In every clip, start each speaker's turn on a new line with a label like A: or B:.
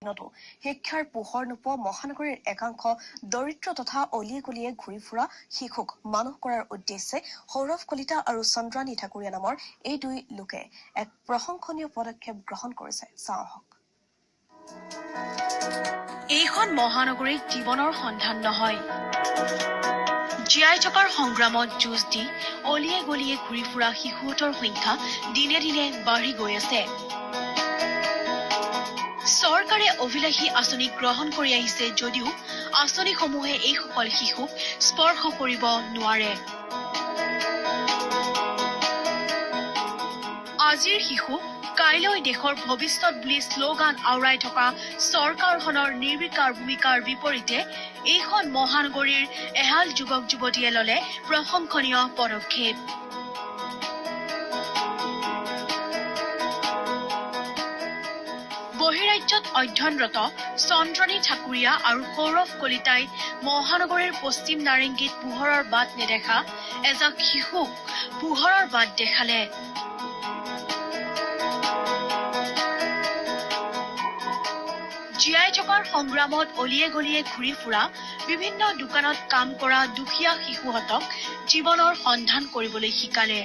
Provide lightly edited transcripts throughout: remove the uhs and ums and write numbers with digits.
A: দিনতো শিক্ষাৰ পোহৰ নোপোৱা মহানগৰীৰ একাংশ দৰিদ্ৰ তথা অলিয়ে গলিয়ে ঘূৰি ফুৰা শিশুক মানুহ কৰাৰ উদ্দেশ্যে সৌৰভ কলিতা আৰু চন্দ্ৰানী ঠাকুৰীয়া নামৰ এই দুই লোকে এক প্ৰশংসনীয় পদক্ষেপ গ্ৰহণ কৰিছে। চাওঁ আহক।
B: এইখন মহানগৰীত জীৱনৰ সন্ধান নহয়, জীয়াই থকাৰ সংগ্ৰামত যুঁজ দি অলিয়ে গলিয়ে ঘূৰি ফুৰা শিশুহঁতৰ সংখ্যা দিনে দিনে বাঢ়ি গৈ আছে। চৰকাৰে অভিলাষী আঁচনি গ্ৰহণ কৰি আহিছে যদিও আঁচনিসমূহে এইসকল শিশুক স্পৰ্শ কৰিব নোৱাৰে। আজিৰ শিশু কাইলৈ দেশৰ ভৱিষ্যত বুলি শ্লোগান আওৰাই থকা চৰকাৰখনৰ নিৰ্বিকাৰ ভূমিকাৰ বিপৰীতে এইখন মহানগৰীৰ এহাল যুৱক যুৱতীয়ে ললে প্ৰশংসনীয় পদক্ষেপ। বহিৰাজ্যত অধ্যয়নৰত চন্দ্ৰানী ঠাকুৰীয়া আৰু সৌৰভ কলিতাই মহানগৰীৰ পশ্চিম নাৰেংগীত পোহৰৰ বাট নেদেখা এজাক শিশুক পোহৰৰ বাট দেখালে। জীয়াই থকাৰ সংগ্ৰামত অলিয়ে গলিয়ে ঘূৰি ফুৰা বিভিন্ন দোকানত কাম কৰা দুখীয়া শিশুহঁতক জীৱনৰ সন্ধান কৰিবলৈ শিকালে।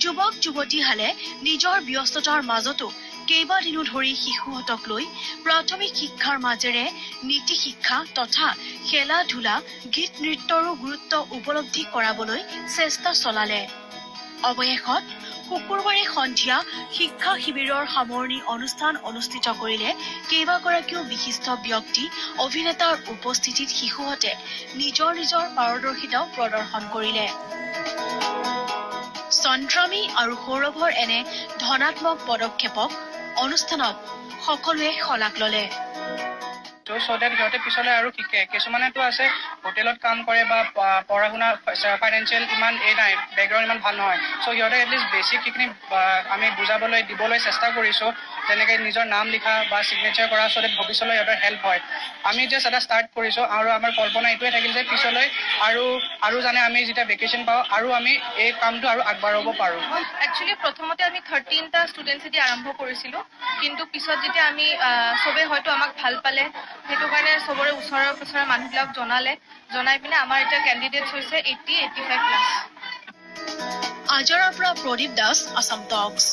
B: যুৱক যুৱতীহালে নিজৰ ব্যস্ততাৰ মাজতো কেইবাদিনো ধৰি শিশুহঁতক লৈ প্ৰাথমিক শিক্ষাৰ মাজেৰে নীতি শিক্ষা তথা খেলা ধূলা গীত নৃত্যৰো গুৰুত্ব উপলব্ধি কৰাবলৈ চেষ্টা চলালে। অৱশেষত শুকুৰবাৰে সন্ধিয়া শিক্ষা শিবিৰৰ সামৰণি অনুষ্ঠান অনুষ্ঠিত কৰিলে কেইবাগৰাকীও বিশিষ্ট ব্যক্তি অভিনেতাৰ উপস্থিতিত শিশুহঁতে নিজৰ নিজৰ পাৰদৰ্শিতাও প্ৰদৰ্শন কৰিলে। চন্দ্ৰামী আৰু সৌৰভৰ এনে ধনাত্মক পদক্ষেপক অনুষ্ঠানত সকলোৱে শলাগ ললে।
C: সিহঁতে পিছলৈ আৰু শিকে। কিছুমানেতো আছে হোটেলত কাম কৰে বা পঢ়া শুনা ফাইনেন্সিয়েল ইমান নাই, বেকগ্ৰাউণ্ড ইমান ভাল নহয়। সিহঁতে এটলিষ্ট বেছিক সেইখিনি আমি বুজাবলৈ দিবলৈ চেষ্টা কৰিছোঁ, যেনেকৈ নিজৰ নাম লিখা বা চিগনেচাৰ কৰা চ' ডেট ভৱিষ্যলৈ সিহঁতৰ হেল্প হয়। আমি জাষ্ট এটা ষ্টাৰ্ট কৰিছোঁ আৰু আমাৰ কল্পনা এইটোৱে থাকিল যে পিছলৈ আৰু জানে আমি যেতিয়া ভেকেশ্যন পাওঁ আৰু আমি এই কামটো আৰু আগবাঢ়াব পাৰোঁ।
D: একচুৱেলি প্ৰথমতে আমি 13টা ষ্টুডেণ্টছ দি আৰম্ভ কৰিছিলোঁ, কিন্তু পিছত যেতিয়া আমি চবেই হয়তো আমাক ভাল পালে, সেইটো কাৰণে চবৰে ওচৰৰ মানুহবিলাক জনাই পিনে আমাৰ এতিয়া কেণ্ডিডেটছ হৈছে 80-85+।
B: আজৰাৰ পৰা প্ৰদীপ দাস, আছাম টক্স।